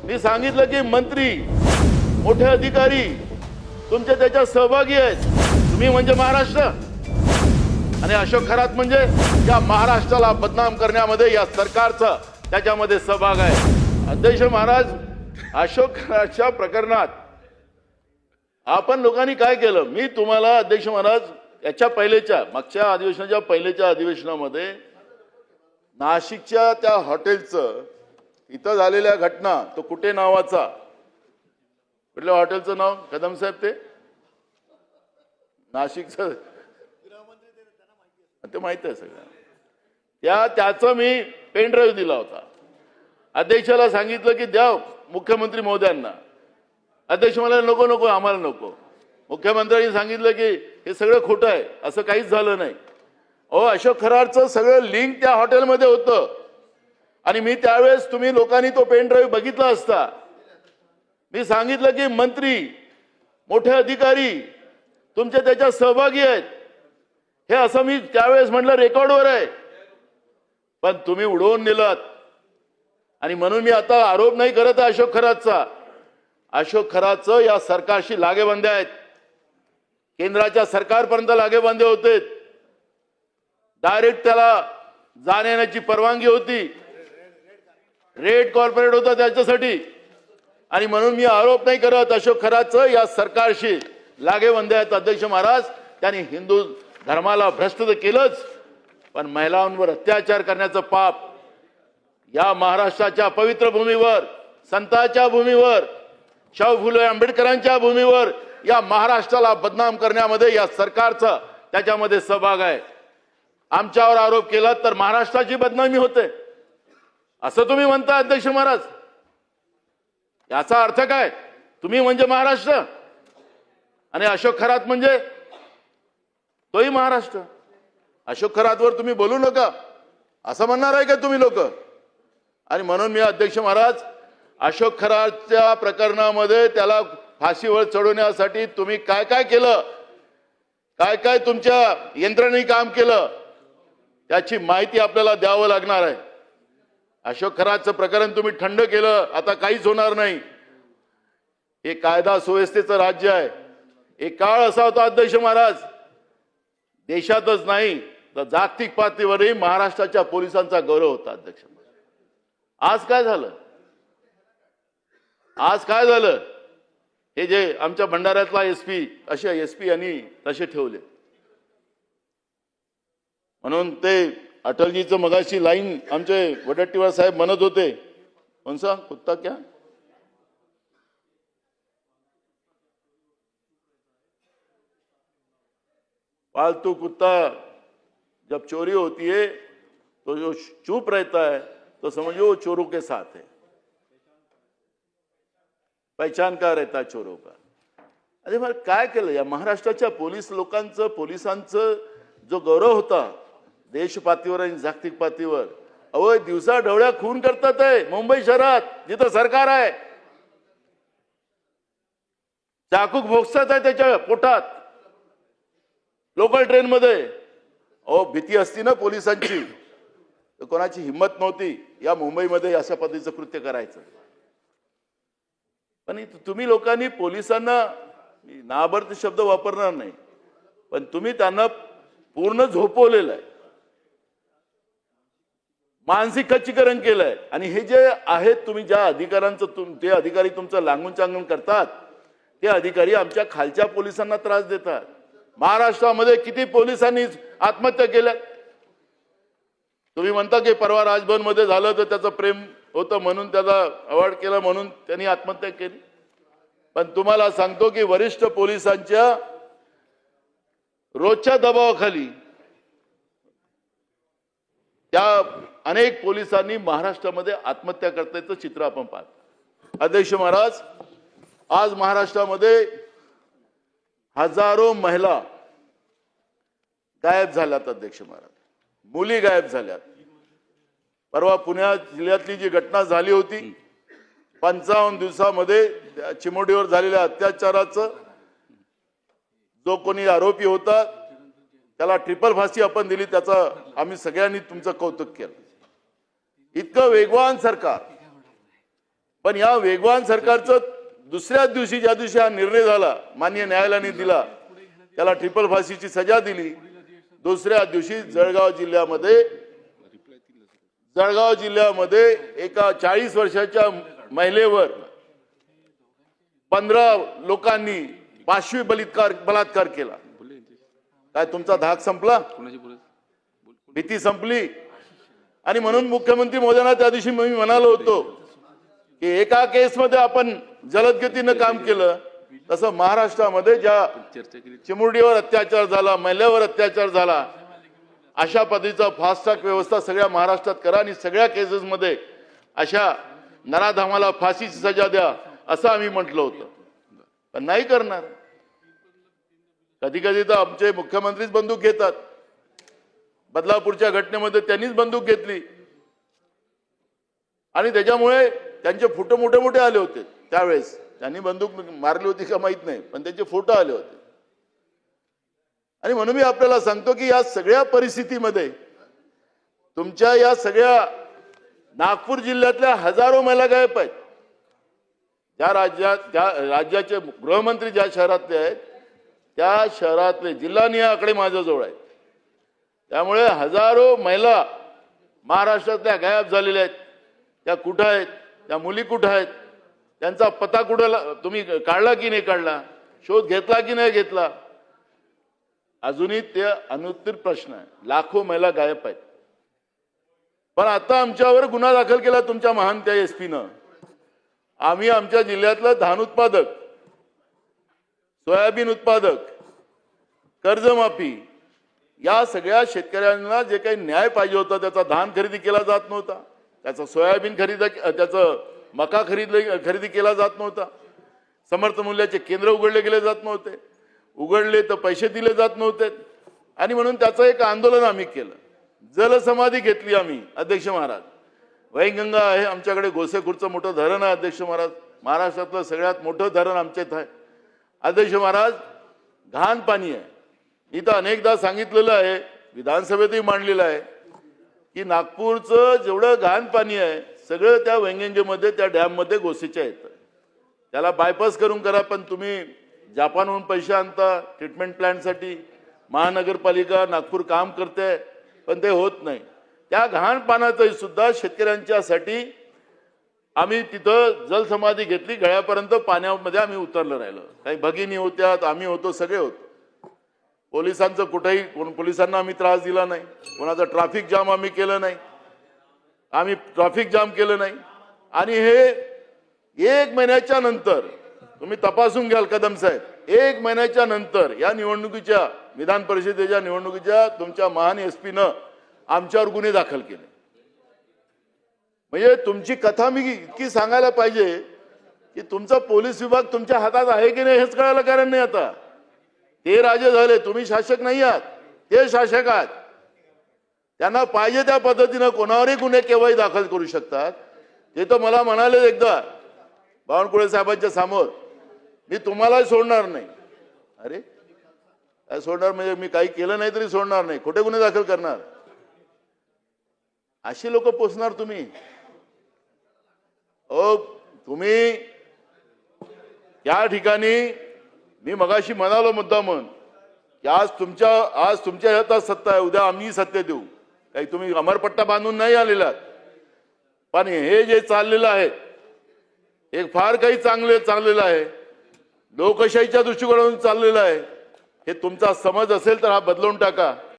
मी सांगितलं की मंत्री मोठे अधिकारी तुमचे त्याच्यात सहभागी आहेत। तुम्ही म्हणजे महाराष्ट्र आणि अशोक खरात म्हणजे या महाराष्ट्राला बदनाम करण्यामध्ये या सरकारचा त्याच्यामध्ये सहभाग आहे। अध्यक्ष महाराज, अशोक खरातच्या प्रकरणात आपण लोकांनी काय केलं, मी तुम्हाला अध्यक्ष महाराज याच्या पहिलेच्या मागच्या अधिवेशनाच्या पहिलेच्या अधिवेशनामध्ये नाशिकच्या त्या हॉटेलचं इथं झालेल्या घटना, तो कुठे नावाचा, कुठल्या हॉटेलचं नाव कदम साहेब, ते नाशिकचं ते माहित आहे सगळं, त्याचं मी पेन ड्राईव्ह दिला होता। अध्यक्षाला सांगितलं की द्या मुख्यमंत्री महोदयांना। अध्यक्ष मला नको नको आम्हाला नको। मुख्यमंत्र्यांनी सांगितलं की हे सगळं खोटं आहे, असं काहीच झालं नाही। अशोक खरातचं सगळं लिंक त्या हॉटेलमध्ये होतं आणि मी त्यावेळेस तुम्ही लोकांनी तो पेन ड्राईव्ह बघितला असता। मी सांगितलं की मंत्री मोठे अधिकारी तुमचे त्याच्यात सहभागी आहेत, हे असं मी त्यावेळेस म्हटलं, रेकॉर्डवर आहे, पण तुम्ही उडवून नेलात। आणि म्हणून मी आता आरोप नाही करत आहे अशोक खरातचा। अशोक खरातचं या सरकारशी लागेबांधे आहेत, केंद्राच्या सरकारपर्यंत लागेबांधे होते, डायरेक्ट त्याला जाण्याची परवानगी होती, रेड कॉर्पोरेट होता त्याच्यासाठी। आणि म्हणून मी आरोप नाही करत, अशोक खरातचं या सरकारशी लागेबांधे आहेत। अध्यक्ष महाराज, त्यांनी हिंदू धर्माला भ्रष्ट तर केलंच, पण महिलांवर अत्याचार करण्याचं पाप या महाराष्ट्राच्या पवित्र भूमीवर, संतांच्या भूमीवर, शाहू फुले आंबेडकरांच्या भूमीवर या महाराष्ट्राला बदनाम करण्यामध्ये या सरकारचा त्याच्यामध्ये सहभाग आहे। आमच्यावर आरोप केला तर महाराष्ट्राची बदनामी होते असं तुम्ही म्हणता अध्यक्ष महाराज। याचा अर्थ काय? तुम्ही म्हणजे महाराष्ट्र आणि अशोक खरात म्हणजे तोही महाराष्ट्र। अशोक खरातवर तुम्ही बोलू नका असं म्हणणार आहे का तुम्ही लोक? आणि म्हणून मी अध्यक्ष महाराज, अशोक खरातच्या प्रकरणामध्ये त्याला फाशीवर चढवण्यासाठी तुम्ही काय काय केलं, काय काय तुमच्या यंत्रणेने काम केलं, त्याची माहिती आपल्याला द्यावं लागणार आहे। अशोक खरातचं प्रकरण तुम्ही थंड केलं, आता काहीच होणार नाही। हे कायदा सुव्यवस्थेचं राज्य आहे। एक काळ असा होता अध्यक्ष महाराज, देशातच नाही तर जागतिक पातळीवरही महाराष्ट्राच्या पोलिसांचा गौरव होता अध्यक्ष महाराज। आज काय झालं? आज काय झालं? हे जे आमच्या भंडाऱ्यातला एसपी, अशा एसपी यांनी तसे ठेवले। म्हणून ते अटलजीचं मगाशी लाईन आमचे वडट्टीवार साहेब म्हणत होते, कोणसा कुत्ता क्या, पालतू कुत्ता जब चोरी होती है तो जो चुप रहता है तो समझो वो चोरों के साथ है। पहचान का रहता है चोरों का। अरे मग काय केलं या महाराष्ट्राच्या पोलीस लोकांचं, पोलिसांचं जो गौरव होता देश पातळीवर आणि जागतिक पातळीवर, अहो दिवसा ढवळ्या खून करतात आहे मुंबई शहरात जिथं सरकार आहे। चाकूक भोगतात आहे त्याच्या पोटात लोकल ट्रेन मध्ये। अहो भीती असती ना पोलिसांची, तर कोणाची हिंमत नव्हती या मुंबईमध्ये अशा पद्धतीचं कृत्य करायचं। पण तुम्ही लोकांनी पोलिसांना, नाबर्थ शब्द वापरणार नाही, पण तुम्ही त्यांना पूर्ण झोपवलेलं आहे, मानसिक खच्चीकरण केलंय। आणि हे जे आहेत तुम्ही ज्या अधिकाऱ्यांचं ते अधिकारी तुमचं लांगून चांगून करतात, ते अधिकारी आमच्या खालच्या पोलिसांना त्रास देतात। महाराष्ट्रामध्ये किती पोलिसांनी आत्महत्या केल्या? तुम्ही म्हणता की परवा राजभवन मध्ये झालं तर त्याचं प्रेम होतं म्हणून त्याला अवॉर्ड केला म्हणून त्यांनी आत्महत्या केली। पण तुम्हाला सांगतो की वरिष्ठ पोलिसांच्या रोजच्या दबावाखाली त्या अनेक पोलिसांनी महाराष्ट्रामध्ये आत्महत्या करण्याचं चित्र आपण पाहतो। अध्यक्ष महाराज, आज महाराष्ट्रामध्ये हजारो महिला गायब झाल्यात अध्यक्ष महाराज, मुली गायब झाल्यात। परवा पुण्यात जिल्ह्यातली जी घटना झाली होती, 55 दिवसामध्ये चिमोडीवर झालेल्या अत्याचाराचं जो कोणी आरोपी होता त्याला ट्रिपल फाशी आपण दिली, त्याचा आम्ही सगळ्यांनी तुमचं कौतुक केलं। इतकं वेगवान सरकार, पण या वेगवान सरकारचं दुसऱ्याच दिवशी ज्या दिवशी हा निर्णय झाला, माननीय न्यायालयाने दिला, त्याला ट्रिपल फाशीची सजा दिली. दुसऱ्या दिवशी जळगाव जिल्ह्यामध्ये एका 40 वर्षाच्या महिलेवर 15 लोकांनी पाशवी बलात्कार केला. काय तुमचा धाक संपला? भीती संपली? आणि म्हणून मुख्यमंत्री महोदयांना त्या दिवशी मी म्हणालो होतो की एका केसमध्ये आपण जलद गतीनं काम केलं, तसं महाराष्ट्रामध्ये ज्या चिमुरडीवर अत्याचार झाला, महिलेवर अत्याचार झाला, अशा पद्धतीचा फास्ट ट्रॅक व्यवस्था सगळ्या महाराष्ट्रात करा आणि सगळ्या केसेसमध्ये अशा नराधामाला फाशीची सजा द्या, असं आम्ही म्हटलं होतं. पण नाही करणार. कधी कधी तर आमचे मुख्यमंत्रीच बंदूक घेतात. बदलापूरच्या घटनेमध्ये त्यांनीच बंदूक घेतली आणि त्याच्यामुळे त्यांचे फोटो मोठे मोठे आले होते. त्यावेळेस त्यांनी बंदूक मारली होती का माहित नाही, पण त्यांचे फोटो आले होते. आणि म्हणून मी आपल्याला सांगतो की या सगळ्या परिस्थितीमध्ये तुमच्या या सगळ्या नागपूर जिल्ह्यातल्या हजारो महिला गायब आहेत. ज्या राज्याचे गृहमंत्री ज्या शहरातले आहेत, त्या शहरातले जिल्हानिहाय आकडे माझ्याजवळ आहेत. त्यामुळे हजारो महिला महाराष्ट्रातल्या गायब झालेल्या आहेत. त्या कुठं आहेत? त्या मुली कुठं आहेत? त्यांचा पत्ता कुठं तुम्ही काढला की नाही काढला? शोध घेतला की नाही घेतला? अजूनही ते अनुत्तर प्रश्न आहे. लाखो महिला गायब आहेत. पण आता आमच्यावर गुन्हा दाखल केला तुमच्या महान त्या एसपीनं. आम्ही आमच्या जिल्ह्यातलं धान उत्पादक, सोयाबीन उत्पादक, कर्जमाफी या सगळ्या शेतकऱ्यांना जे काही न्याय पाहिजे होता, त्याचा धान खरेदी केला जात नव्हता, त्याचा सोयाबीन त्याचं मका खरेदी केला जात नव्हता, समर्थ मूल्याचे केंद्र उघडले गेले जात नव्हते, उघडले तर पैसे दिले जात नव्हते. आणि म्हणून त्याचं एक आंदोलन आम्ही केलं. जलसमाधी घेतली आम्ही. अध्यक्ष महाराज, वैनगंगा आहे आमच्याकडे, गोसेखुर्दचं मोठं धरण आहे. अध्यक्ष महाराज, महाराष्ट्रातलं सगळ्यात मोठं धरण आमच्या इथं आहे. अध्यक्ष महाराज, घाण पाणी आहे. इथं अनेकदा सांगितलेलं आहे, विधानसभेतही मांडलेलं आहे की नागपूरचं जेवढं घाण पाणी आहे सगळं त्या वैनगंगेमध्ये, त्या डॅममध्ये गोसेच्या येतं. त्याला बायपास करून करा. पण तुम्ही जापानहून पैसे आणता ट्रीटमेंट प्लॅनसाठी. महानगरपालिका नागपूर काम करते, पण ते होत नाही. त्या घाण पाण्याचं सुद्धा शेतकऱ्यांच्यासाठी आम्ही तिथं जलसमाधी घेतली. गळ्यापर्यंत पाण्यामध्ये आम्ही उतरलं राहिलो. काही भगिनी होत्यात, आम्ही होतो, सगळे होतो. पोलिसांचं कुठेही पोलिसांना आम्ही त्रास दिला नाही. कोणाचा ट्रॅफिक जाम आम्ही केलं नाही. आम्ही ट्रॅफिक जाम केलं नाही. आणि हे 1 महिन्याच्या नंतर तुम्ही तपासून घ्याल कदम साहेब, 1 महिन्याच्या नंतर या निवडणुकीच्या, विधान परिषदेच्या निवडणुकीच्या तुमच्या महान एसपीनं आमच्यावर गुन्हे दाखल केले. म्हणजे तुमची कथा मी इतकी सांगायला पाहिजे की तुमचा पोलीस विभाग तुमच्या हातात आहे की नाही हेच कळायला कारण नाही. आता ते राजे झाले, तुम्ही शासक नाही आहात, ते शासक आहात. त्यांना पाहिजे त्या पद्धतीनं कोणावरही गुन्हे केव्हाही दाखल करू शकतात. ते तर मला म्हणाले एकदा बावनकुळे साहेबांच्या समोर, मी तुम्हाला सोडणार नाही. अरे काय सोडणार? म्हणजे मी काही केलं नाही तरी सोडणार नाही? खोटे गुन्हे दाखल करणार? अशी लोक पोचणार तुम्ही? तुम्ही त्या ठिकाणी मी मगाशी म्हणालो मुद्दामून की आज तुमच्या हातात सत्ता आहे, उद्या आम्ही सत्य देऊ. काही तुम्ही अमरपट्टा बांधून नाही आलेला. पण हे जे चाललेलं आहे एक फार काही चाललेलं आहे. लोकशाहीच्या दृष्टिकोनातून चाललेलं आहे. हे तुमचा समज असेल तर हा बदलून टाका.